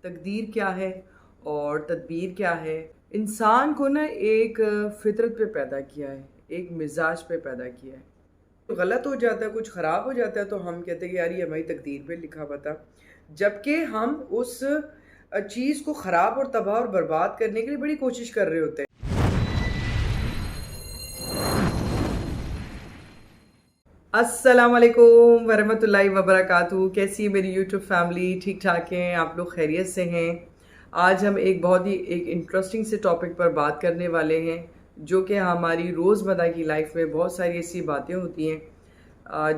تقدیر کیا ہے اور تدبیر کیا ہے؟ انسان کو نا ایک فطرت پہ پیدا کیا ہے، ایک مزاج پہ پیدا کیا ہے۔ غلط ہو جاتا ہے، کچھ خراب ہو جاتا ہے تو ہم کہتے ہیں کہ یار یہ ہماری تقدیر پہ لکھا ہوا تھا، جبکہ ہم اس چیز کو خراب اور تباہ اور برباد کرنے کے لیے بڑی کوشش کر رہے ہوتے ہیں۔ السلام علیکم ورحمۃ اللہ وبرکاتہ، کیسی ہے میری یوٹیوب فیملی؟ ٹھیک ٹھاک ہیں آپ لوگ؟ خیریت سے ہیں؟ آج ہم ایک بہت ہی انٹرسٹنگ سے ٹاپک پر بات کرنے والے ہیں، جو کہ ہماری روزمرہ کی لائف میں بہت ساری ایسی باتیں ہوتی ہیں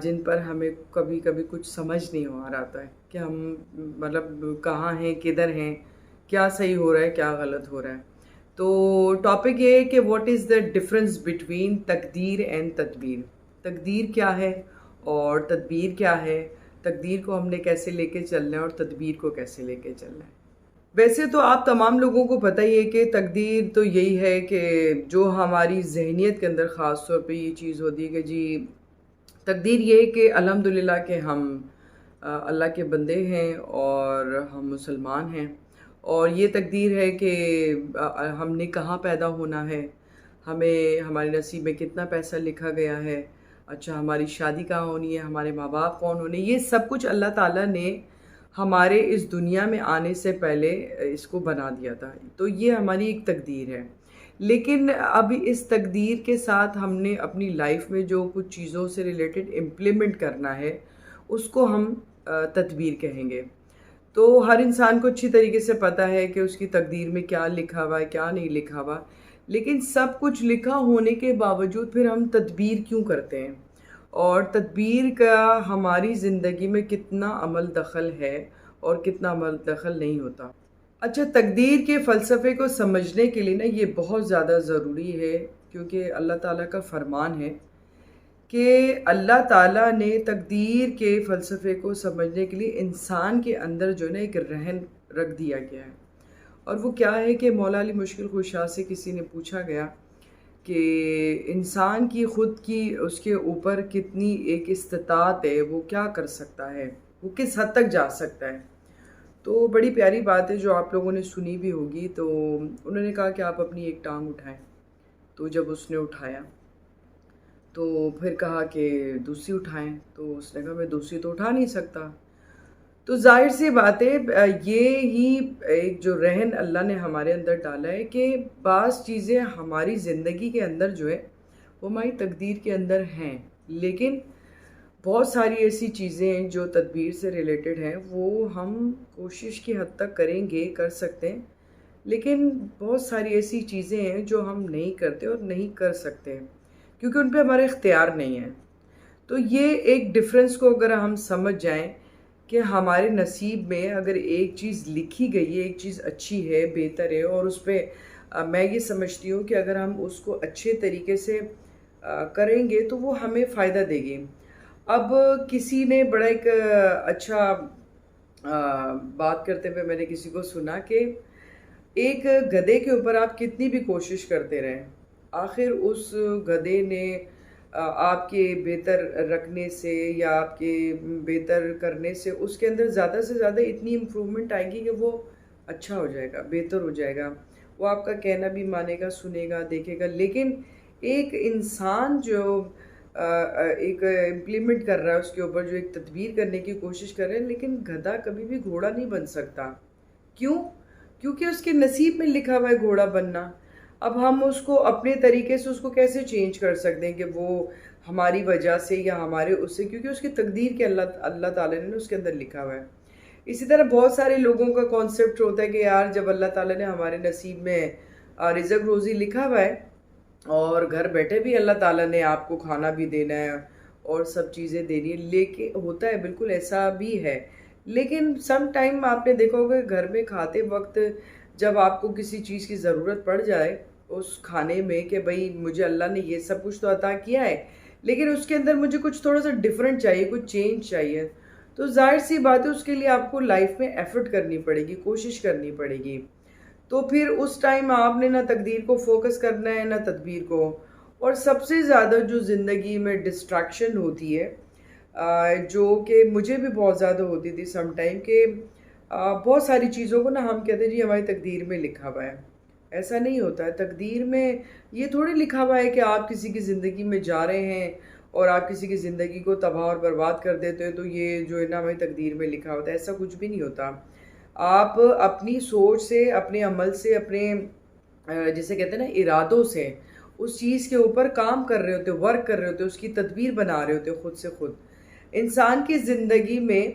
جن پر ہمیں کبھی کبھی کچھ سمجھ نہیں آ رہا ہے کہ ہم مطلب کہاں ہیں، کدھر ہیں، کیا صحیح ہو رہا ہے، کیا غلط ہو رہا ہے۔ تو ٹاپک یہ ہے کہ what is the difference between تقدیر اینڈ تدبیر۔ تقدیر کیا ہے اور تدبیر کیا ہے؟ تقدیر کو ہم نے کیسے لے کے چلنا ہے اور تدبیر کو کیسے لے کے چلنا ہے؟ ویسے تو آپ تمام لوگوں کو پتہ ہی ہے کہ تقدیر تو یہی ہے کہ جو ہماری ذہنیت کے اندر خاص طور پہ یہ چیز ہوتی ہے کہ جی تقدیر یہ ہے کہ الحمدللہ کہ ہم اللہ کے بندے ہیں اور ہم مسلمان ہیں، اور یہ تقدیر ہے کہ ہم نے کہاں پیدا ہونا ہے، ہمیں ہمارے نصیب میں کتنا پیسہ لکھا گیا ہے، اچھا ہماری شادی کہاں ہونی ہے، ہمارے ماں باپ کون ہونے، یہ سب کچھ اللہ تعالیٰ نے ہمارے اس دنیا میں آنے سے پہلے اس کو بنا دیا تھا۔ تو یہ ہماری ایک تقدیر ہے، لیکن اب اس تقدیر کے ساتھ ہم نے اپنی لائف میں جو کچھ چیزوں سے ریلیٹڈ امپلیمنٹ کرنا ہے اس کو ہم تدبیر کہیں گے۔ تو ہر انسان کو اچھی طریقے سے پتہ ہے کہ اس کی تقدیر میں کیا لکھا ہوا ہے، کیا نہیں لکھا ہوا، لیکن سب کچھ لکھا ہونے کے باوجود پھر ہم تدبیر کیوں کرتے ہیں، اور تدبیر کا ہماری زندگی میں کتنا عمل دخل ہے اور کتنا عمل دخل نہیں ہوتا۔ اچھا، تقدیر کے فلسفے کو سمجھنے کے لیے نا یہ بہت زیادہ ضروری ہے، کیونکہ اللہ تعالیٰ کا فرمان ہے کہ اللہ تعالیٰ نے تقدیر کے فلسفے کو سمجھنے کے لیے انسان کے اندر جو ہے نا ایک رہن رکھ دیا گیا ہے، اور وہ کیا ہے کہ مولا علی مشکل کشا سے کسی نے پوچھا گیا کہ انسان کی خود کی اس کے اوپر کتنی ایک استطاعت ہے، وہ کیا کر سکتا ہے، وہ کس حد تک جا سکتا ہے۔ تو بڑی پیاری بات ہے جو آپ لوگوں نے سنی بھی ہوگی۔ تو انہوں نے کہا کہ آپ اپنی ایک ٹانگ اٹھائیں، تو جب اس نے اٹھایا تو پھر کہا کہ دوسری اٹھائیں، تو اس نے کہا میں دوسری تو اٹھا نہیں سکتا۔ تو ظاہر سی بات ہے یہ ہی ایک جو رہن اللہ نے ہمارے اندر ڈالا ہے کہ بعض چیزیں ہماری زندگی کے اندر جو ہے وہ ہماری تقدیر کے اندر ہیں، لیکن بہت ساری ایسی چیزیں ہیں جو تدبیر سے ریلیٹڈ ہیں، وہ ہم کوشش کی حد تک کریں گے، کر سکتے ہیں، لیکن بہت ساری ایسی چیزیں ہیں جو ہم نہیں کرتے اور نہیں کر سکتے کیونکہ ان پہ ہمارا اختیار نہیں ہے۔ تو یہ ایک ڈفرینس کو اگر ہم سمجھ جائیں کہ ہمارے نصیب میں اگر ایک چیز لکھی گئی ہے، ایک چیز اچھی ہے، بہتر ہے، اور اس پہ میں یہ سمجھتی ہوں کہ اگر ہم اس کو اچھے طریقے سے کریں گے تو وہ ہمیں فائدہ دے گی۔ اب کسی نے بڑا ایک اچھا بات کرتے ہوئے میں نے کسی کو سنا کہ ایک گدھے کے اوپر آپ کتنی بھی کوشش کرتے رہیں، آخر اس گدھے نے آپ کے بہتر رکھنے سے یا آپ کے بہتر کرنے سے اس کے اندر زیادہ سے زیادہ اتنی امپرومنٹ آئے گی کہ وہ اچھا ہو جائے گا، بہتر ہو جائے گا، وہ آپ کا کہنا بھی مانے گا، سنے گا، دیکھے گا۔ لیکن ایک انسان جو ایک امپلیمنٹ کر رہا ہے، اس کے اوپر جو ایک تدبیر کرنے کی کوشش کر رہے ہیں، لیکن گدھا کبھی بھی گھوڑا نہیں بن سکتا۔ کیوں؟ کیونکہ اس کے نصیب میں لکھا ہوا ہے گھوڑا بننا۔ اب ہم اس کو اپنے طریقے سے اس کو کیسے چینج کر سکتے ہیں کہ وہ ہماری وجہ سے یا ہمارے اس سے، کیونکہ اس کی تقدیر کے اللہ تعالیٰ نے اس کے اندر لکھا ہوا ہے۔ اسی طرح بہت سارے لوگوں کا کانسیپٹ ہوتا ہے کہ یار جب اللہ تعالیٰ نے ہمارے نصیب میں رزق روزی لکھا ہوا ہے اور گھر بیٹھے بھی اللہ تعالیٰ نے آپ کو کھانا بھی دینا ہے اور سب چیزیں دینی ہے، لیکن ہوتا ہے بالکل ایسا بھی ہے، لیکن سم ٹائم آپ نے دیکھا ہوگا کہ گھر میں کھاتے وقت جب آپ کو کسی چیز کی ضرورت پڑ جائے اس کھانے میں کہ بھئی مجھے اللہ نے یہ سب کچھ تو عطا کیا ہے، لیکن اس کے اندر مجھے کچھ تھوڑا سا ڈیفرنٹ چاہیے، کچھ چینج چاہیے، تو ظاہر سی بات ہے اس کے لیے آپ کو لائف میں ایفرٹ کرنی پڑے گی، کوشش کرنی پڑے گی۔ تو پھر اس ٹائم آپ نے نہ تقدیر کو فوکس کرنا ہے نہ تدبیر کو۔ اور سب سے زیادہ جو زندگی میں ڈسٹریکشن ہوتی ہے جو کہ مجھے بھی بہت زیادہ ہوتی تھی سم ٹائم، کہ بہت ساری چیزوں کو نا ہم کہتے ہیں جی ہماری تقدیر میں لکھا ہوا ہے. ایسا نہیں ہوتا ہے. تقدیر میں یہ تھوڑی لکھا ہوا ہے کہ آپ کسی کی زندگی میں جا رہے ہیں اور آپ کسی کی زندگی کو تباہ اور برباد کر دیتے ہیں تو یہ جو ہے نا ہماری تقدیر میں لکھا ہوتا ہے. ایسا کچھ بھی نہیں ہوتا. آپ اپنی سوچ سے، اپنے عمل سے، اپنے جسے کہتے ہیں نا ارادوں سے اس چیز کے اوپر کام کر رہے ہوتے، ورک کر رہے ہوتے، اس کی تدبیر بنا رہے ہوتے خود سے خود. انسان کی زندگی میں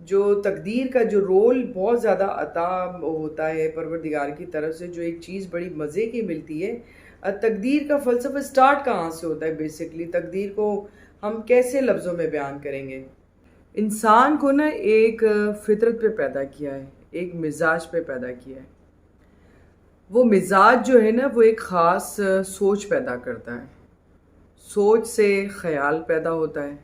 جو تقدیر کا جو رول بہت زیادہ عطا ہوتا ہے پروردگار کی طرف سے، جو ایک چیز بڑی مزے کی ملتی ہے. تقدیر کا فلسفہ سٹارٹ کہاں سے ہوتا ہے؟ بیسکلی تقدیر کو ہم کیسے لفظوں میں بیان کریں گے؟ انسان کو نا ایک فطرت پہ پیدا کیا ہے، ایک مزاج پہ پیدا کیا ہے. وہ مزاج جو ہے نا وہ ایک خاص سوچ پیدا کرتا ہے. سوچ سے خیال پیدا ہوتا ہے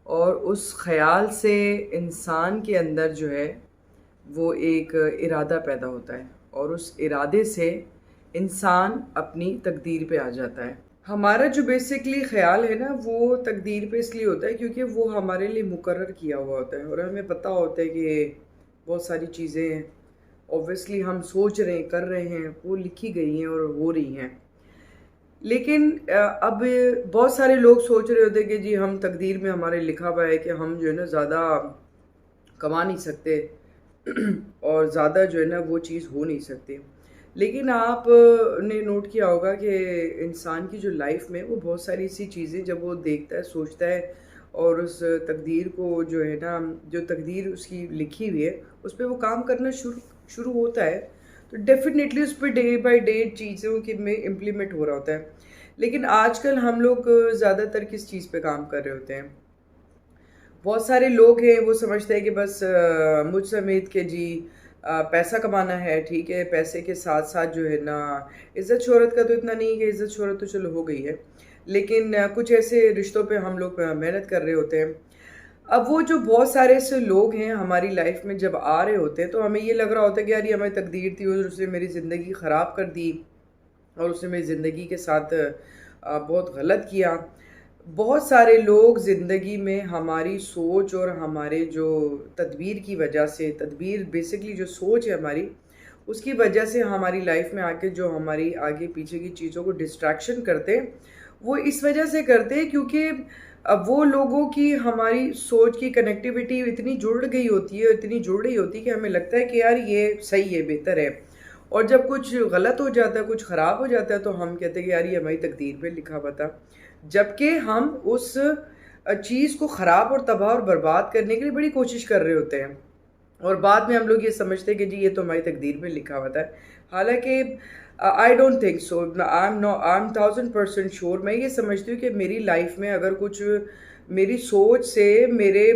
اور اس خیال سے انسان کے اندر جو ہے وہ ایک ارادہ پیدا ہوتا ہے اور اس ارادے سے انسان اپنی تقدیر پہ آ جاتا ہے. ہمارا جو بیسکلی خیال ہے نا وہ تقدیر پہ اس لیے ہوتا ہے کیونکہ وہ ہمارے لیے مقرر کیا ہوا ہوتا ہے اور ہمیں پتہ ہوتا ہے کہ بہت ساری چیزیں اوبویسلی ہم سوچ رہے ہیں، کر رہے ہیں، وہ لکھی گئی ہیں اور ہو رہی ہیں. لیکن اب بہت سارے لوگ سوچ رہے ہوتے کہ جی ہم تقدیر میں ہمارے لکھا ہوا ہے کہ ہم جو ہے نا زیادہ کما نہیں سکتے اور زیادہ جو ہے نا وہ چیز ہو نہیں سکتی. لیکن آپ نے نوٹ کیا ہوگا کہ انسان کی جو لائف میں وہ بہت ساری ایسی چیزیں جب وہ دیکھتا ہے، سوچتا ہے اور اس تقدیر کو جو ہے نا، جو تقدیر اس کی لکھی ہوئی ہے اس پہ وہ کام کرنا شروع ہوتا ہے تو ڈیفینیٹلی اس پہ ڈے بائی ڈے چیزوں کے میں امپلیمنٹ ہو رہا ہوتا ہے. لیکن آج کل ہم لوگ زیادہ تر کس چیز پہ کام کر رہے ہوتے ہیں؟ بہت سارے لوگ ہیں وہ سمجھتے ہیں کہ بس مجھ سمیت کہ جی پیسہ کمانا ہے، ٹھیک ہے، پیسے کے ساتھ ساتھ جو ہے نا عزت شہرت کا تو اتنا نہیں کہ عزت شہرت تو چلو ہو گئی ہے، لیکن کچھ ایسے رشتوں پہ ہم لوگ محنت کر رہے ہوتے ہیں. اب وہ جو بہت سارے ایسے لوگ ہیں ہماری لائف میں جب آ رہے ہوتے ہیں تو ہمیں یہ لگ رہا ہوتا ہے کہ یار یہ ہماری تقدیر تھی اور اس نے میری زندگی خراب کر دی اور اس نے میری زندگی کے ساتھ بہت غلط کیا. بہت سارے لوگ زندگی میں ہماری سوچ اور ہمارے جو تدبیر کی وجہ سے، تدبیر بیسکلی جو سوچ ہے ہماری، اس کی وجہ سے ہماری لائف میں آ کے جو ہماری آگے پیچھے کی چیزوں کو ڈسٹریکشن کرتے ہیں، وہ اس وجہ سے کرتے ہیں کیونکہ وہ لوگوں کی ہماری سوچ کی کنیکٹیوٹی اتنی جڑ گئی ہوتی ہے، اتنی جڑ رہی ہوتی ہے کہ ہمیں لگتا ہے کہ یار یہ صحیح ہے، بہتر ہے. اور جب کچھ غلط ہو جاتا ہے، کچھ خراب ہو جاتا ہے تو ہم کہتے ہیں کہ یار یہ ہماری تقدیر میں لکھا ہوا تھا. جبکہ ہم اس چیز کو خراب اور تباہ اور برباد کرنے کے لیے بڑی کوشش کر رہے ہوتے ہیں اور بعد میں ہم لوگ یہ سمجھتے ہیں کہ جی یہ تو ہماری تقدیر میں لکھا ہوا تھا. حالانکہ I don't think so, I am 1000% sure. میں یہ سمجھتی ہوں کہ میری لائف میں اگر کچھ میری سوچ سے، میرے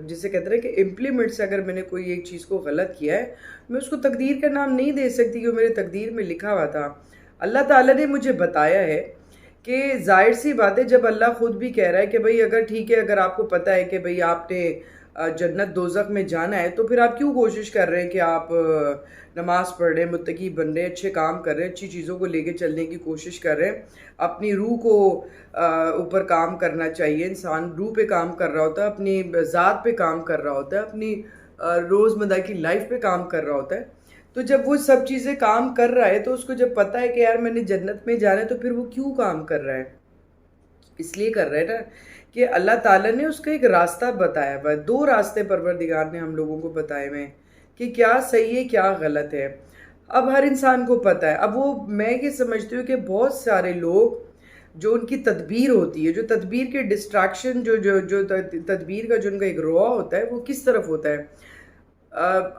جسے کہتے ہیں کہ امپلیمنٹ سے اگر میں نے کوئی ایک چیز کو غلط کیا ہے، میں اس کو تقدیر کا نام نہیں دے سکتی کہ وہ میرے تقدیر میں لکھا ہوا تھا. اللہ تعالیٰ نے مجھے بتایا ہے کہ ظاہر سی بات ہے، جب اللہ خود بھی کہہ رہا ہے کہ بھئی اگر ٹھیک ہے، اگر آپ کو پتہ ہے کہ بھئی آپ نے جنت دوزخ میں جانا ہے تو پھر آپ کیوں کوشش کر رہے ہیں کہ آپ نماز پڑھ رہے ہیں، متقی بن رہے ہیں، اچھے کام کر رہے ہیں، اچھی چیزوں کو لے کے چلنے کی کوشش کر رہے ہیں. اپنی روح کو اوپر کام کرنا چاہیے. انسان روح پہ کام کر رہا ہوتا ہے، اپنی ذات پہ کام کر رہا ہوتا ہے، اپنی روزمرہ کی لائف پہ کام کر رہا ہوتا ہے. تو جب وہ سب چیزیں کام کر رہا ہے تو اس کو جب پتہ ہے کہ یار میں نے جنت میں جانا ہے تو پھر وہ کیوں کام کر رہا ہے؟ اس لیے کر رہا ہے نا کہ اللہ تعالیٰ نے اس کا ایک راستہ بتایا ہوا ہے. 2 راستے پروردگار نے ہم لوگوں کو بتائے ہوئے ہیں کہ کیا صحیح ہے، کیا غلط ہے. اب ہر انسان کو پتہ ہے. اب وہ میں یہ سمجھتی ہوں کہ بہت سارے لوگ جو ان کی تدبیر ہوتی ہے، جو تدبیر کے ڈسٹریکشن، جو تدبیر کا جو ان کا ایک روا ہوتا ہے وہ کس طرف ہوتا ہے؟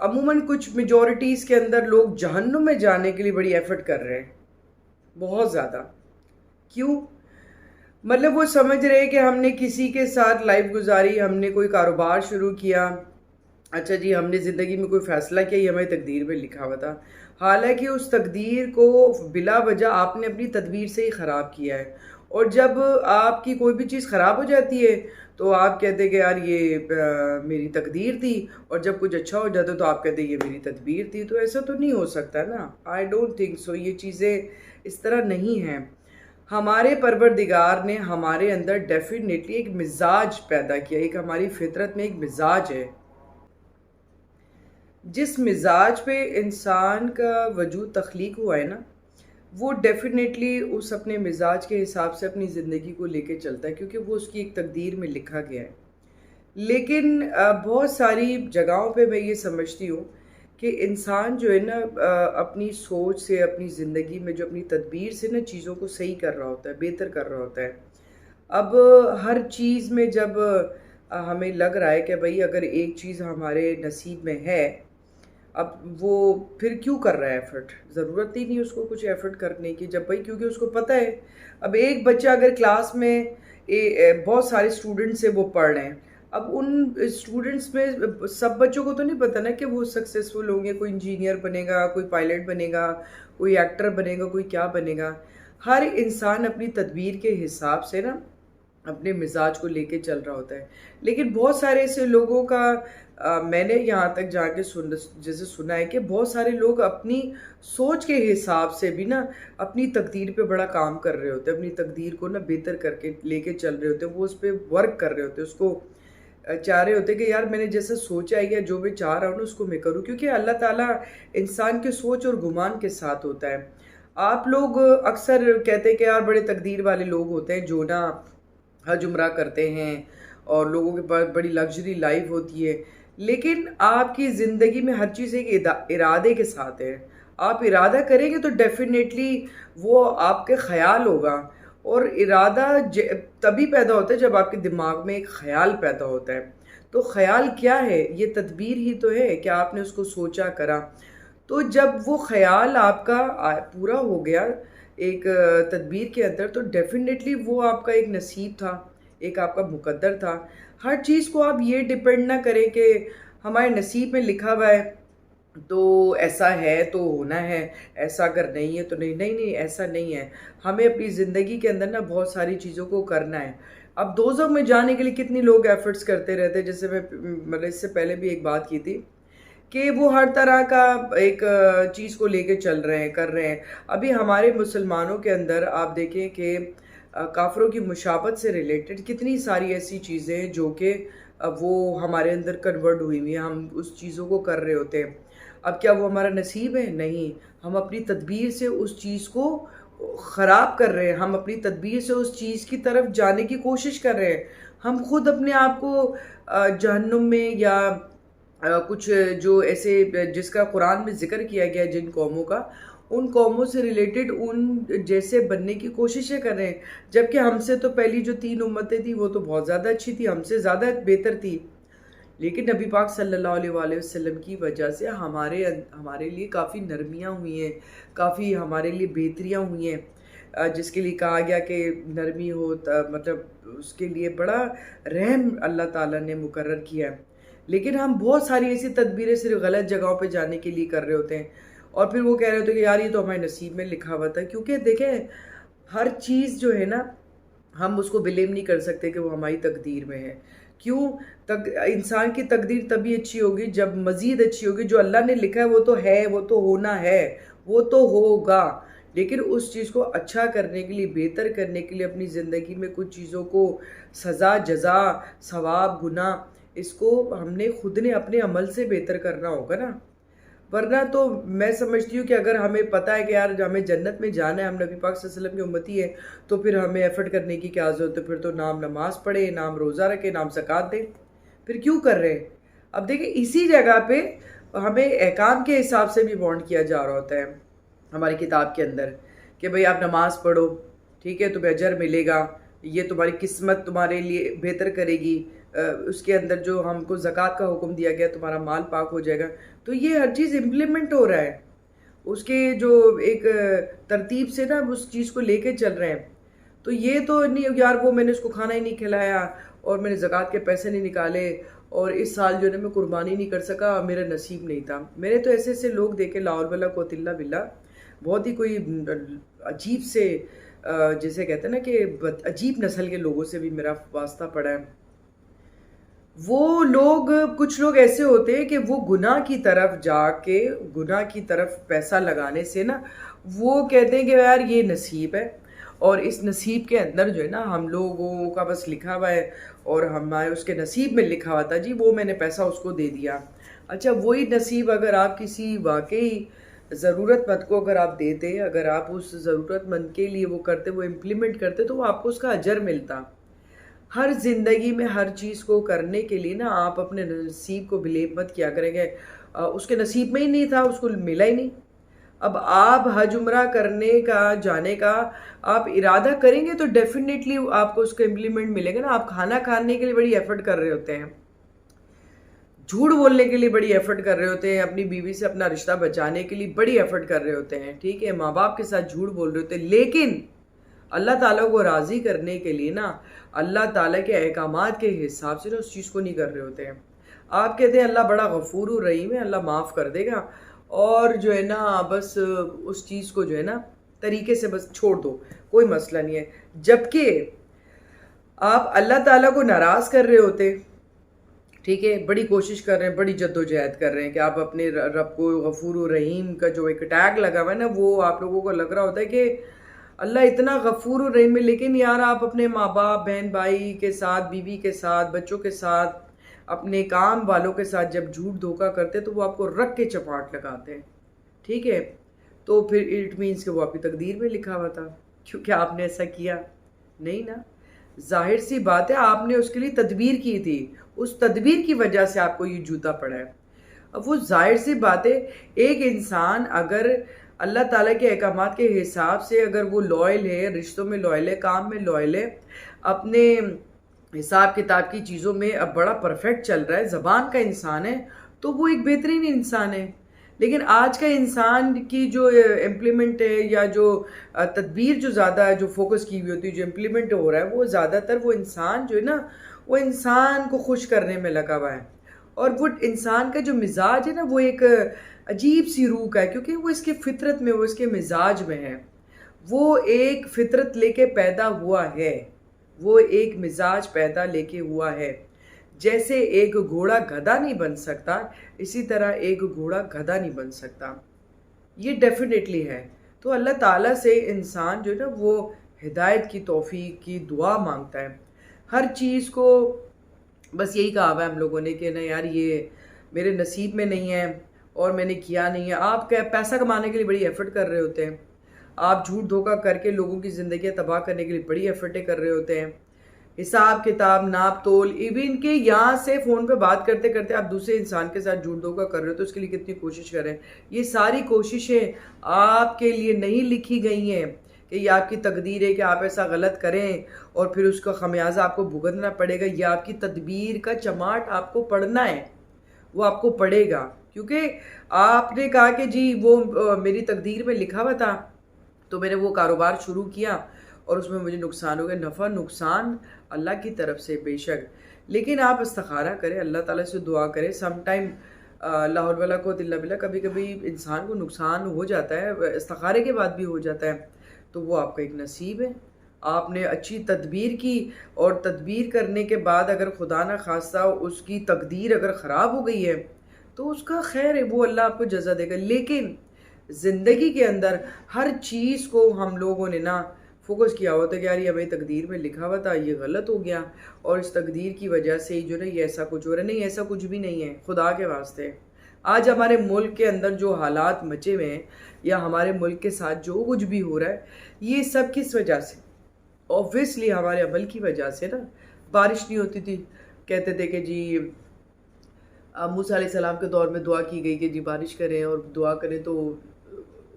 عموماً کچھ میجورٹیز کے اندر لوگ جہنم میں جانے کے لیے بڑی ایفرٹ کر رہے ہیں، بہت زیادہ. کیوں؟ مطلب وہ سمجھ رہے کہ ہم نے کسی کے ساتھ لائف گزاری، ہم نے کوئی کاروبار شروع کیا، اچھا جی ہم نے زندگی میں کوئی فیصلہ کیا، یہ ہماری تقدیر میں لکھا ہوا تھا. حالانکہ اس تقدیر کو بلا وجہ آپ نے اپنی تدبیر سے ہی خراب کیا ہے. اور جب آپ کی کوئی بھی چیز خراب ہو جاتی ہے تو آپ کہتے ہیں کہ یار یہ میری تقدیر تھی، اور جب کچھ اچھا ہو جاتا ہے تو آپ کہتے ہیں یہ میری تدبیر تھی. تو ایسا تو نہیں ہو سکتا نا. I don't think so. یہ چیزیں اس طرح نہیں ہیں. ہمارے پروردگار نے ہمارے اندر ڈیفینیٹلی ایک مزاج پیدا کیا، ایک ہماری فطرت میں ایک مزاج ہے. جس مزاج پہ انسان کا وجود تخلیق ہوا ہے نا، وہ ڈیفینیٹلی اس اپنے مزاج کے حساب سے اپنی زندگی کو لے کے چلتا ہے، کیونکہ وہ اس کی ایک تقدیر میں لکھا گیا ہے۔ لیکن بہت ساری جگہوں پہ میں یہ سمجھتی ہوں کہ انسان جو ہے نا، اپنی سوچ سے، اپنی زندگی میں جو اپنی تدبیر سے نا چیزوں کو صحیح کر رہا ہوتا ہے، بہتر کر رہا ہوتا ہے۔ اب ہر چیز میں جب ہمیں لگ رہا ہے کہ بھئی اگر ایک چیز ہمارے نصیب میں ہے، اب وہ پھر کیوں کر رہا ہے ایفرٹ؟ ضرورت ہی نہیں اس کو کچھ ایفرٹ کرنے کی، جب بھئی کیونکہ اس کو پتہ ہے۔ اب ایک بچہ اگر کلاس میں بہت سارے اسٹوڈنٹ سے وہ پڑھ رہے ہیں، اب ان اسٹوڈنٹس میں سب بچوں کو تو نہیں پتہ نا کہ وہ سکسیسفل ہوں گے، کوئی انجینئر بنے گا، کوئی پائلٹ بنے گا، کوئی ایکٹر بنے گا، کوئی کیا بنے گا۔ ہر انسان اپنی تدبیر کے حساب سے نا اپنے مزاج کو لے کے چل رہا ہوتا ہے۔ لیکن بہت سارے ایسے لوگوں کا میں نے یہاں تک جا کے جیسے سنا ہے کہ بہت سارے لوگ اپنی سوچ کے حساب سے بھی نا اپنی تقدیر پہ بڑا کام کر رہے ہوتے ہیں، اپنی تقدیر کو نا بہتر کر کے لے کے چل رہے ہوتے ہیں، وہ اس پہ ورک کر رہے ہوتے ہیں، اس کو چاہ رہے ہوتے ہیں کہ یار میں نے جیسا سوچا ہے یا جو میں چاہ رہا ہوں نا اس کو میں کروں، کیونکہ اللہ تعالیٰ انسان کے سوچ اور گمان کے ساتھ ہوتا ہے۔ آپ لوگ اکثر کہتے ہیں کہ یار بڑے تقدیر والے لوگ ہوتے ہیں جو نا حج عمرہ کرتے ہیں اور لوگوں کے پاس بڑی لگژری لائف ہوتی ہے، لیکن آپ کی زندگی میں ہر چیز ایک ارادے کے ساتھ ہے۔ آپ ارادہ کریں گے تو ڈیفینیٹلی وہ آپ کے خیال ہوگا، اور ارادہ تبھی پیدا ہوتا ہے جب آپ کے دماغ میں ایک خیال پیدا ہوتا ہے۔ تو خیال کیا ہے؟ یہ تدبیر ہی تو ہے کہ آپ نے اس کو سوچا کرا۔ تو جب وہ خیال آپ کا پورا ہو گیا ایک تدبیر کے اندر، تو ڈیفینیٹلی وہ آپ کا ایک نصیب تھا، ایک آپ کا مقدر تھا۔ ہر چیز کو آپ یہ ڈیپینڈ نہ کریں کہ ہمارے نصیب میں لکھا ہوا ہے تو ایسا ہے تو ہونا ہے، ایسا اگر نہیں ہے تو نہیں نہیں نہیں، ایسا نہیں ہے۔ ہمیں اپنی زندگی کے اندر نا بہت ساری چیزوں کو کرنا ہے۔ اب دوزخ میں جانے کے لیے کتنی لوگ ایفرٹس کرتے رہتے ہیں، جیسے میں اس سے پہلے بھی ایک بات کی تھی کہ وہ ہر طرح کا ایک چیز کو لے کے چل رہے ہیں، کر رہے ہیں۔ ابھی ہمارے مسلمانوں کے اندر آپ دیکھیں کہ کافروں کی مشابہت سے ریلیٹڈ کتنی ساری ایسی چیزیں ہیں جو کہ وہ ہمارے اندر کنورٹ ہوئی ہوئی ہیں، ہم اس چیزوں کو کر رہے ہوتے ہیں۔ اب کیا وہ ہمارا نصیب ہے؟ نہیں، ہم اپنی تدبیر سے اس چیز کو خراب کر رہے ہیں، ہم اپنی تدبیر سے اس چیز کی طرف جانے کی کوشش کر رہے ہیں۔ ہم خود اپنے آپ کو جہنم میں یا کچھ جو ایسے جس کا قرآن میں ذکر کیا گیا جن قوموں کا، ان قوموں سے ریلیٹڈ ان جیسے بننے کی کوششیں کر رہے ہیں، جبکہ ہم سے تو پہلی جو 3 امتیں تھیں وہ تو بہت زیادہ اچھی تھی، ہم سے زیادہ بہتر تھی۔ لیکن نبی پاک صلی اللہ علیہ وآلہ وسلم کی وجہ سے ہمارے لیے کافی نرمیاں ہوئی ہیں، کافی ہمارے لیے بہتریاں ہوئی ہیں، جس کے لیے کہا گیا کہ نرمی ہو، مطلب اس کے لیے بڑا رحم اللہ تعالیٰ نے مقرر کیا ہے۔ لیکن ہم بہت ساری ایسی تدبیریں صرف غلط جگہوں پہ جانے کے لیے کر رہے ہوتے ہیں، اور پھر وہ کہہ رہے ہوتے ہیں کہ یار یہ تو ہمارے نصیب میں لکھا ہوا تھا۔ کیونکہ دیکھیں ہر چیز جو ہے نا، ہم اس کو بلیم نہیں کر سکتے کہ وہ ہماری تقدیر میں ہے۔ کیوں؟ انسان کی تقدیر تبھی اچھی ہوگی جب مزید اچھی ہوگی۔ جو اللہ نے لکھا ہے وہ تو ہے، وہ تو ہونا ہے، وہ تو ہوگا۔ لیکن اس چیز کو اچھا کرنے کے لیے، بہتر کرنے کے لیے اپنی زندگی میں کچھ چیزوں کو سزا، جزا، ثواب، گناہ، اس کو ہم نے خود نے اپنے عمل سے بہتر کرنا ہوگا نا۔ ورنہ تو میں سمجھتی ہوں کہ اگر ہمیں پتہ ہے کہ یار ہمیں جنت میں جانا ہے، ہم نبی پاک صلی اللہ علیہ وسلم کی امتی ہے، تو پھر ہمیں ایفرٹ کرنے کی کیا ضرورت ہے؟ پھر تو نام نماز پڑھے، نام روزہ رکھے، نام زکوٰۃ دے، پھر کیوں کر رہے ہیں؟ اب دیکھیں اسی جگہ پہ ہمیں احکام کے حساب سے بھی وارن کیا جا رہا ہوتا ہے ہماری کتاب کے اندر کہ بھئی آپ نماز پڑھو، ٹھیک ہے، تمہیں اجر ملے گا، یہ تمہاری قسمت تمہارے لیے بہتر کرے گی۔ اس کے اندر جو ہم کو زکوٰۃ کا حکم دیا گیا، تمہارا مال پاک ہو جائے گا۔ تو یہ ہر چیز امپلیمنٹ ہو رہا ہے، اس کے جو ایک ترتیب سے نا اس چیز کو لے کے چل رہے ہیں۔ تو یہ تو نہیں یار وہ میں نے اس کو کھانا ہی نہیں کھلایا، اور میں نے زکوٰۃ کے پیسے نہیں نکالے، اور اس سال جو ہے میں قربانی نہیں کر سکا، میرا نصیب نہیں تھا۔ میں نے تو ایسے ایسے لوگ دیکھے، لا حول ولا قوۃ الا باللہ، بہت ہی کوئی عجیب سے جیسے کہتے ہیں نا کہ عجیب نسل کے لوگوں سے بھی میرا واسطہ پڑا ہے۔ وہ لوگ، کچھ لوگ ایسے ہوتے ہیں کہ وہ گناہ کی طرف جا کے، گناہ کی طرف پیسہ لگانے سے نا وہ کہتے ہیں کہ یار یہ نصیب ہے، اور اس نصیب کے اندر جو ہے نا ہم لوگوں کا بس لکھا ہوا ہے، اور ہمارے اس کے نصیب میں لکھا ہوا تھا جی، وہ میں نے پیسہ اس کو دے دیا۔ اچھا وہی نصیب اگر آپ کسی واقعی ضرورت مند کو اگر آپ دیتے، اگر آپ اس ضرورت مند کے لیے وہ کرتے، وہ امپلیمنٹ کرتے، تو وہ آپ کو اس کا اجر ملتا۔ ہر زندگی میں ہر چیز کو کرنے کے لیے نا آپ اپنے نصیب کو بلیو مت کیا کریں گے اس کے نصیب میں ہی نہیں تھا، اس کو ملا ہی نہیں۔ اب آپ حج عمرہ کرنے کا، جانے کا آپ ارادہ کریں گے تو ڈیفینیٹلی آپ کو اس کا امپلیمنٹ ملے گا نا۔ آپ کھانا کھانے کے لیے بڑی ایفرٹ کر رہے ہوتے ہیں، جھوٹ بولنے کے لیے بڑی ایفرٹ کر رہے ہوتے ہیں، اپنی بیوی سے اپنا رشتہ بچانے کے لیے بڑی ایفرٹ کر رہے ہوتے ہیں، ٹھیک ہے، ماں باپ کے ساتھ جھوٹ بول رہے ہوتے ہیں، لیکن اللہ تعالیٰ کو راضی کرنے کے لیے نا اللہ تعالیٰ کے احکامات کے حساب سے نا اس چیز کو نہیں کر رہے ہوتے ہیں۔ آپ کہتے ہیں اللہ بڑا غفور و رحیم ہے، اللہ معاف کر دے گا، اور جو ہے نا بس اس چیز کو جو ہے نا طریقے سے بس چھوڑ دو، کوئی مسئلہ نہیں ہے۔ جبکہ آپ اللہ تعالیٰ کو ناراض کر رہے ہوتے، ٹھیک ہے، بڑی کوشش کر رہے ہیں، بڑی جد و جہد کر رہے ہیں کہ آپ اپنے رب کو غفور و رحیم کا جو ایک ٹیگ لگا ہوا ہے نا، وہ آپ لوگوں کو لگ رہا ہوتا ہے کہ اللہ اتنا غفور و رحیم ہے، لیکن یار آپ اپنے ماں باپ، بہن بھائی کے ساتھ، بیوی کے ساتھ، بچوں کے ساتھ، اپنے کام والوں کے ساتھ جب جھوٹ دھوکہ کرتے تو وہ آپ کو رکھ کے چپاٹ لگاتے ہیں، ٹھیک ہے، تو پھر اٹ مینس کہ وہ آپ کی تقدیر میں لکھا ہوا تھا، کیونکہ آپ نے ایسا کیا نہیں نا۔ ظاہر سی بات ہے آپ نے اس کے لیے تدبیر کی تھی، اس تدبیر کی وجہ سے آپ کو یہ جوتا پڑا ہے۔ اب وہ ظاہر سی بات ہے، ایک انسان اگر اللہ تعالیٰ کے احکامات کے حساب سے اگر وہ لائل ہے، رشتوں میں لائل ہے، کام میں لائل ہے، اپنے حساب کتاب کی چیزوں میں اب بڑا پرفیکٹ چل رہا ہے، زبان کا انسان ہے، تو وہ ایک بہترین انسان ہے۔ لیکن آج کا انسان کی جو امپلیمنٹ ہے یا جو تدبیر جو زیادہ ہے، جو فوکس کی ہوئی ہوتی ہے، جو امپلیمنٹ ہو رہا ہے، وہ زیادہ تر وہ انسان جو ہے نا، وہ انسان کو خوش کرنے میں لگا ہوا ہے۔ اور وہ انسان کا جو مزاج ہے نا، وہ ایک عجیب سی روح کا ہے، کیونکہ وہ اس کے فطرت میں، وہ اس کے مزاج میں ہے، وہ ایک فطرت لے کے پیدا ہوا ہے، وہ ایک مزاج پیدا لے کے ہوا ہے۔ جیسے ایک گھوڑا گدھا نہیں بن سکتا، اسی طرح ایک گھوڑا گدھا نہیں بن سکتا، یہ ڈیفینیٹلی ہے۔ تو اللہ تعالیٰ سے انسان جو ہے نا وہ ہدایت کی توفیق کی دعا مانگتا ہے۔ ہر چیز کو بس یہی کہا ہوا ہے ہم لوگوں نے کہ نا یار یہ میرے نصیب میں نہیں ہے اور میں نے کیا نہیں ہے۔ آپ پیسہ کمانے کے لیے بڑی ایفرٹ کر رہے ہوتے ہیں، آپ جھوٹ دھوکہ کر کے لوگوں کی زندگیاں تباہ کرنے کے لیے بڑی ایفرٹیں کر رہے ہوتے ہیں، حساب کتاب، ناپ تول، ایون کہ یہاں سے فون پہ بات کرتے کرتے آپ دوسرے انسان کے ساتھ جھوٹ دھوکہ کر رہے ہو تو اس کے لیے کتنی کوشش کریں۔ یہ ساری کوششیں آپ کے لیے نہیں لکھی گئی ہیں کہ یہ آپ کی تقدیر ہے کہ آپ ایسا غلط کریں اور پھر اس کا خمیازہ آپ کو بھگتنا پڑے گا۔ یہ آپ کی تدبیر کا چماٹ آپ کو پڑھنا ہے، وہ آپ کو پڑے گا، کیونکہ آپ نے کہا کہ جی وہ میری تقدیر میں لکھا ہوا تھا تو میں نے وہ کاروبار شروع کیا اور اس میں مجھے نقصان ہو گیا۔ نفع نقصان اللہ کی طرف سے بے شک، لیکن آپ استخارہ کریں، اللہ تعالیٰ سے دعا کریں۔ سم ٹائم لا حول ولا قوت الا باللہ، کبھی کبھی انسان کو نقصان ہو جاتا ہے، استخارے کے بعد بھی ہو جاتا ہے، تو وہ آپ کا ایک نصیب ہے۔ آپ نے اچھی تدبیر کی اور تدبیر کرنے کے بعد اگر خدا نہ خواستہ اس کی تقدیر اگر خراب ہو گئی ہے تو اس کا خیر ہے، وہ اللہ آپ کو جزا دے گا۔ لیکن زندگی کے اندر ہر چیز کو ہم لوگوں نے نا فوکس کیا ہوا تھا کہ یار یہ ہمیں تقدیر میں لکھا ہوا تھا، یہ غلط ہو گیا اور اس تقدیر کی وجہ سے جو نا یہ ایسا کچھ ہو رہا ہے۔ نہیں، ایسا کچھ بھی نہیں ہے، خدا کے واسطے۔ آج ہمارے ملک کے اندر جو حالات مچے ہوئے ہیں یا ہمارے ملک کے ساتھ جو کچھ بھی ہو رہا ہے، یہ سب کس وجہ سے؟ اوبویسلی ہمارے عمل کی وجہ سے نا۔ بارش نہیں ہوتی تھی، کہتے تھے کہ جی موسیٰ علیہ السلام کے دور میں دعا کی گئی کہ جی بارش کریں اور دعا کریں، تو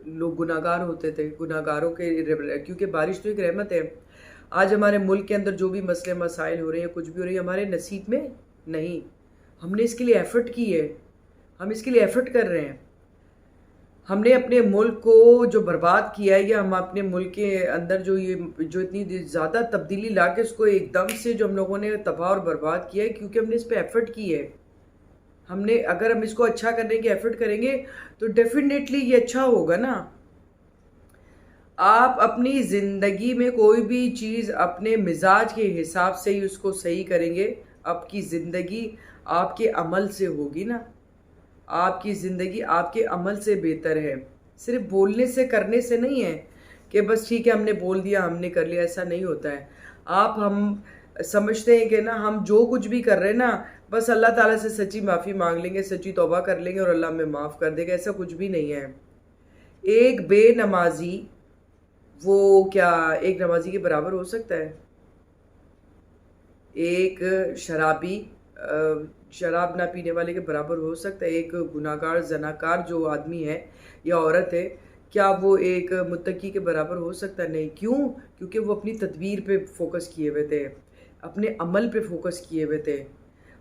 لوگ گناہ گار ہوتے تھے، گناہ گاروں کے، کیونکہ بارش تو ایک رحمت ہے۔ آج ہمارے ملک کے اندر جو بھی مسئلے مسائل ہو رہے ہیں، کچھ بھی ہو رہی ہے، ہمارے نصیب میں نہیں، ہم نے اس کے لیے ایفرٹ کی ہے، ہم اس کے لیے ایفرٹ کر رہے ہیں۔ ہم نے اپنے ملک کو جو برباد کیا ہے، یا ہم اپنے ملک کے اندر جو اتنی زیادہ تبدیلی لا کے اس کو ایک دم سے جو ہم لوگوں نے تباہ اور برباد کیا ہے، کیونکہ ہم نے اس پہ ایفرٹ کی ہے۔ اگر ہم اس کو اچھا کرنے کی ایفرٹ کریں گے تو ڈیفینیٹلی یہ اچھا ہوگا نا۔ آپ اپنی زندگی میں کوئی بھی چیز اپنے مزاج کے حساب سے ہی اس کو صحیح کریں گے، آپ کی زندگی آپ کے عمل سے ہوگی نا۔ آپ کی زندگی آپ کے عمل سے بہتر ہے، صرف بولنے سے کرنے سے نہیں ہے کہ بس ٹھیک ہے ہم نے بول دیا، ہم نے کر لیا، ایسا نہیں ہوتا ہے۔ ہم سمجھتے ہیں کہ نا ہم جو کچھ بھی کر رہے ہیں نا بس اللہ تعالیٰ سے سچی معافی مانگ لیں گے، سچی توبہ کر لیں گے اور اللہ ہمیں معاف کر دے گا، ایسا کچھ بھی نہیں ہے۔ ایک بے نمازی وہ کیا ایک نمازی کے برابر ہو سکتا ہے؟ ایک شرابی شراب نہ پینے والے کے برابر ہو سکتا ہے؟ ایک گناہ گار زناکار جو آدمی ہے یا عورت ہے، کیا وہ ایک متقی کے برابر ہو سکتا ہے؟ نہیں۔ کیوں؟ کیونکہ وہ اپنی تدبیر پہ فوکس کیے ہوئے تھے، اپنے عمل پہ فوکس کیے ہوئے تھے۔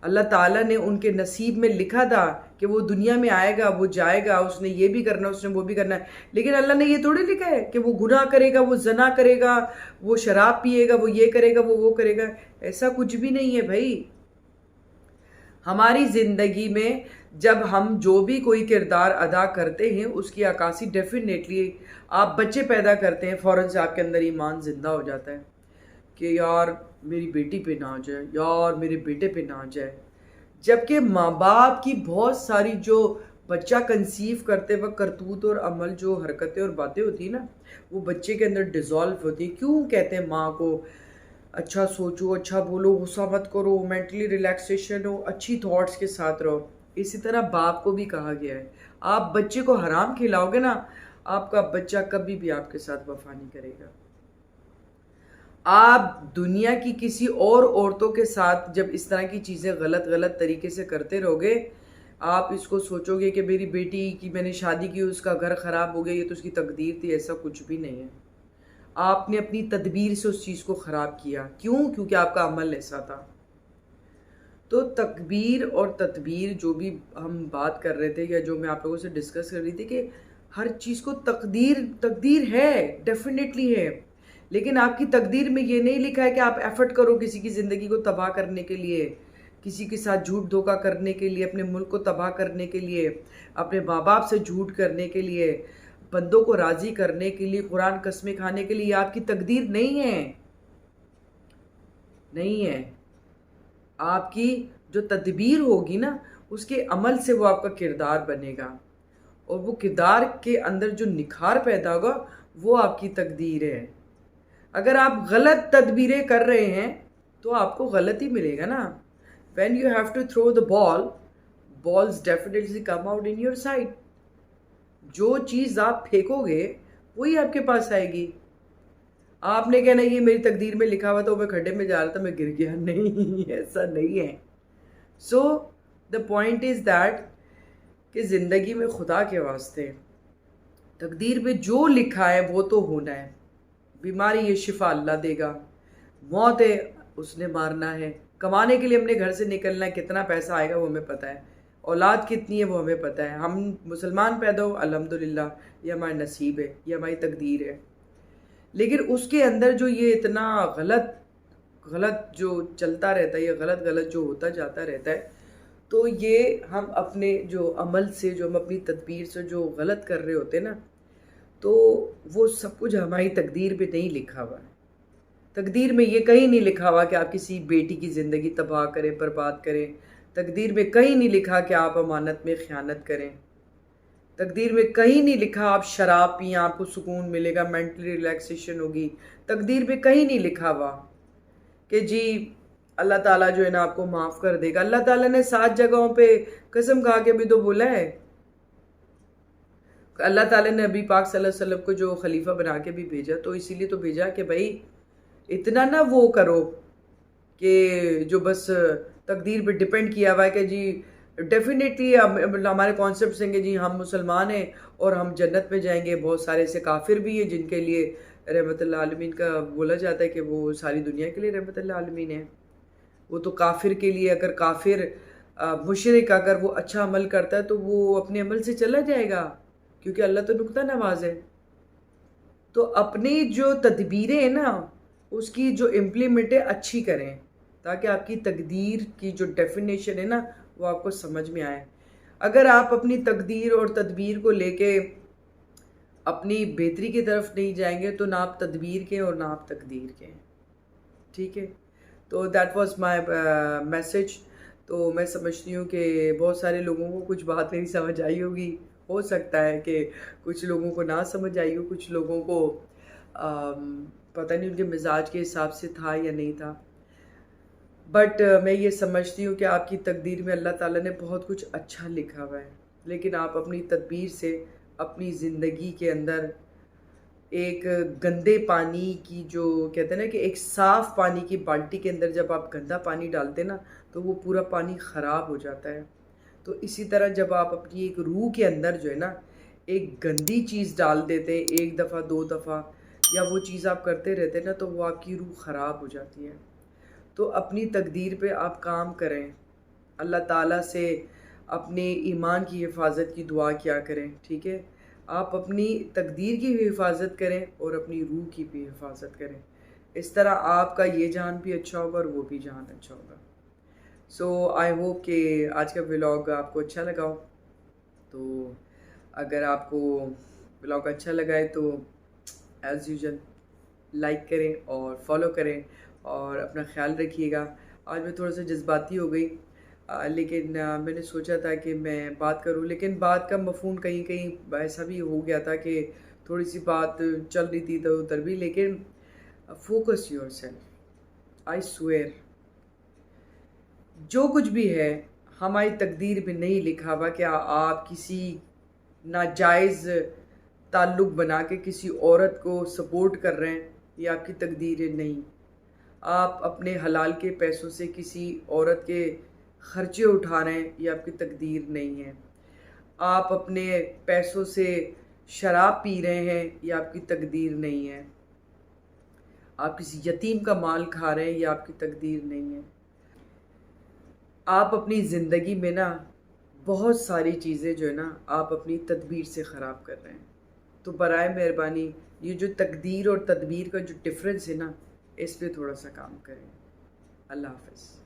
اللہ تعالیٰ نے ان کے نصیب میں لکھا تھا کہ وہ دنیا میں آئے گا، وہ جائے گا، اس نے یہ بھی کرنا، اس نے وہ بھی کرنا ہے، لیکن اللہ نے یہ تھوڑی لکھا ہے کہ وہ گناہ کرے گا، وہ زنا کرے گا، وہ شراب پیے گا، وہ یہ کرے گا، وہ کرے گا۔ ایسا کچھ بھی نہیں ہے بھائی۔ ہماری زندگی میں جب ہم جو بھی کوئی کردار ادا کرتے ہیں اس کی عکاسی ڈیفینیٹلی، آپ بچے پیدا کرتے ہیں فوراً سے آپ کے اندر ایمان زندہ ہو جاتا ہے کہ یار میری بیٹی پہ نہ آ جائے، یار میرے بیٹے پہ نہ آ جائے۔ جبکہ ماں باپ کی بہت ساری جو بچہ کنسیو کرتے وقت کرتوت اور عمل، جو حرکتیں اور باتیں ہوتی ہیں نا، وہ بچے کے اندر ڈیزالو ہوتی ہیں۔ کیوں کہتے ہیں ماں کو اچھا سوچو، اچھا بولو، غصہ مت کرو، مینٹلی ریلیکسیشن ہو، اچھی تھاٹس کے ساتھ رہو۔ اسی طرح باپ کو بھی کہا گیا ہے، آپ بچے کو حرام کھلاؤ گے نا، آپ کا بچہ کبھی بھی آپ کے ساتھ وفا نہیں کرے گا۔ آپ دنیا کی کسی اور عورتوں کے ساتھ جب اس طرح کی چیزیں غلط طریقے سے کرتے رہو گے، آپ اس کو سوچو گے کہ میری بیٹی کی میں نے شادی کی، اس کا گھر خراب ہو گیا، یہ تو اس کی تقدیر تھی۔ ایسا کچھ بھی نہیں ہے۔ آپ نے اپنی تدبیر سے اس چیز کو خراب کیا۔ کیوں؟ کیونکہ آپ کا عمل ایسا تھا۔ تو تکبیر اور تدبیر جو بھی ہم بات کر رہے تھے یا جو میں آپ لوگوں سے ڈسکس کر رہی تھی کہ ہر چیز کو تقدیر ہے، ڈیفینیٹلی ہے، لیکن آپ کی تقدیر میں یہ نہیں لکھا ہے کہ آپ ایفرٹ کرو کسی کی زندگی کو تباہ کرنے کے لیے، کسی کے ساتھ جھوٹ دھوکہ کرنے کے لیے، اپنے ملک کو تباہ کرنے کے لیے، اپنے ماں باپ سے جھوٹ کرنے کے لیے، بندوں کو راضی کرنے کے لیے، قرآن قسمیں کھانے کے لیے۔ یہ آپ کی تقدیر نہیں ہے، نہیں ہے۔ آپ کی جو تدبیر ہوگی نا، اس کے عمل سے وہ آپ کا کردار بنے گا، اور وہ کردار کے اندر جو نکھار پیدا ہوگا وہ آپ کی تقدیر ہے۔ اگر آپ غلط تدبیریں کر رہے ہیں تو آپ کو غلط ہی ملے گا نا۔ When you have to throw the ball, balls definitely come out in your side۔ جو چیز آپ پھینکو گے وہی آپ کے پاس آئے گی۔ آپ نے کہنا یہ میری تقدیر میں لکھا ہوا تھا، میں کھڈے میں جا رہا تھا، میں گر گیا۔ نہیں، ایسا نہیں ہے۔ سو دا پوائنٹ از دیٹ کہ زندگی میں خدا کے واسطے تقدیر میں جو لکھا ہے وہ تو ہونا ہے۔ بیماری یہ شفا اللہ دے گا، موت ہے اس نے مارنا ہے، کمانے کے لیے ہم نے گھر سے نکلنا ہے، کتنا پیسہ آئے گا وہ ہمیں پتہ ہے، اولاد کتنی ہے وہ ہمیں پتہ ہے، ہم مسلمان پیدا ہو الحمدللہ، یہ ہمارا نصیب ہے، یہ ہماری تقدیر ہے۔ لیکن اس کے اندر جو یہ اتنا غلط جو چلتا رہتا ہے، یہ غلط جو ہوتا جاتا رہتا ہے، تو یہ ہم اپنے جو عمل سے، جو ہم اپنی تدبیر سے جو غلط کر رہے ہوتے ہیں نا، تو وہ سب کچھ ہماری تقدیر پہ نہیں لکھا ہوا ہے۔ تقدیر میں یہ کہیں نہیں لکھا ہوا کہ آپ کسی بیٹی کی زندگی تباہ کریں، برباد کریں۔ تقدیر میں کہیں نہیں لکھا کہ آپ امانت میں خیانت کریں۔ تقدیر میں کہیں نہیں لکھا آپ شراب پئیں، آپ کو سکون ملے گا، مینٹلی ریلیکسیشن ہوگی۔ تقدیر میں کہیں نہیں لکھا ہوا کہ جی اللہ تعالیٰ جو ہے نا آپ کو معاف کر دے گا۔ اللہ تعالیٰ نے 7 جگہوں پہ قسم کھا کے بھی تو بولا ہے۔ اللہ تعالیٰ نے نبی پاک صلی اللہ علیہ وسلم کو جو خلیفہ بنا کے بھی بھیجا، تو اسی لیے تو بھیجا کہ بھائی اتنا نہ وہ کرو کہ جو بس تقدیر پہ ڈیپینڈ کیا ہوا ہے کہ جی ڈیفینیٹلی ہمارے کانسیپٹس ہیں کہ جی ہم مسلمان ہیں اور ہم جنت میں جائیں گے۔ بہت سارے ایسے کافر بھی ہیں جن کے لیے رحمت اللہ عالمین کا بولا جاتا ہے کہ وہ ساری دنیا کے لیے رحمت اللہ عالمین ہے۔ وہ تو کافر کے لیے، اگر کافر مشرک اگر وہ اچھا عمل کرتا ہے تو وہ اپنے عمل سے چلا جائے گا، کیونکہ اللہ تو نقطہ نواز ہے۔ تو اپنی جو تدبیریں ہیں نا اس کی جو امپلیمنٹیں اچھی کریں، تاکہ آپ کی تقدیر کی جو ڈیفینیشن ہے نا وہ آپ کو سمجھ میں آئے۔ اگر آپ اپنی تقدیر اور تدبیر کو لے کے اپنی بہتری کی طرف نہیں جائیں گے تو نہ آپ تدبیر کے اور نہ آپ تقدیر کے۔ ٹھیک ہے، تو دیٹ واز مائی میسج۔ تو میں سمجھتی ہوں کہ بہت سارے لوگوں کو کچھ بات نہیں سمجھ آئی ہوگی، ہو سکتا ہے کہ کچھ لوگوں کو نہ سمجھ آئی ہو، کچھ لوگوں کو پتہ نہیں ان کے مزاج کے حساب سے تھا یا نہیں تھا۔ بٹ میں یہ سمجھتی ہوں کہ آپ کی تقدیر میں اللہ تعالیٰ نے بہت کچھ اچھا لکھا ہوا ہے، لیکن آپ اپنی تدبیر سے اپنی زندگی کے اندر ایک گندے پانی کی، جو کہتے ہیں نا کہ ایک صاف پانی کی بالٹی کے اندر جب آپ گندا پانی ڈالتے نا تو وہ پورا پانی خراب ہو جاتا ہے۔ تو اسی طرح جب آپ اپنی ایک روح کے اندر جو ہے نا ایک گندی چیز ڈال دیتے، ایک دفعہ دو دفعہ، یا وہ چیز آپ کرتے رہتے نا تو وہ آپ کی روح خراب ہو جاتی ہے۔ تو اپنی تقدیر پہ آپ کام کریں، اللہ تعالیٰ سے اپنے ایمان کی حفاظت کی دعا کیا کریں، ٹھیک ہے؟ آپ اپنی تقدیر کی بھی حفاظت کریں اور اپنی روح کی بھی حفاظت کریں، اس طرح آپ کا یہ جہان بھی اچھا ہوگا اور وہ بھی جہان اچھا ہوگا۔ سو آئی ہوپ کہ آج کا ولاگ آپ کو اچھا لگا ہو۔ تو اگر آپ کو ولاگ اچھا لگا ہے تو ایز یوزل لائک کریں اور فالو کریں اور اپنا خیال رکھیے گا۔ آج میں تھوڑا سا جذباتی ہو گئی، لیکن میں نے سوچا تھا کہ میں بات کروں، لیکن بات کا مفہوم کہیں کہیں ایسا بھی ہو گیا تھا کہ تھوڑی سی بات چل رہی تھی تو ادھر بھی، لیکن focus your self, I swear جو کچھ بھی ہے ہماری تقدیر میں نہیں لکھا ہوا کہ آپ کسی ناجائز تعلق بنا کے کسی عورت کو سپورٹ کر رہے ہیں، یہ آپ کی تقدیر نہیں۔ آپ اپنے حلال کے پیسوں سے کسی عورت کے خرچے اٹھا رہے ہیں، یہ آپ کی تقدیر نہیں ہے۔ آپ اپنے پیسوں سے شراب پی رہے ہیں، یہ آپ کی تقدیر نہیں ہے۔ آپ کسی یتیم کا مال کھا رہے ہیں، یہ آپ کی تقدیر نہیں ہے۔ آپ اپنی زندگی میں نا بہت ساری چیزیں جو ہے نا آپ اپنی تدبیر سے خراب کر رہے ہیں، تو برائے مہربانی یہ جو تقدیر اور تدبیر کا جو ڈفرینس ہے نا اس پہ تھوڑا سا کام کریں۔ اللہ حافظ۔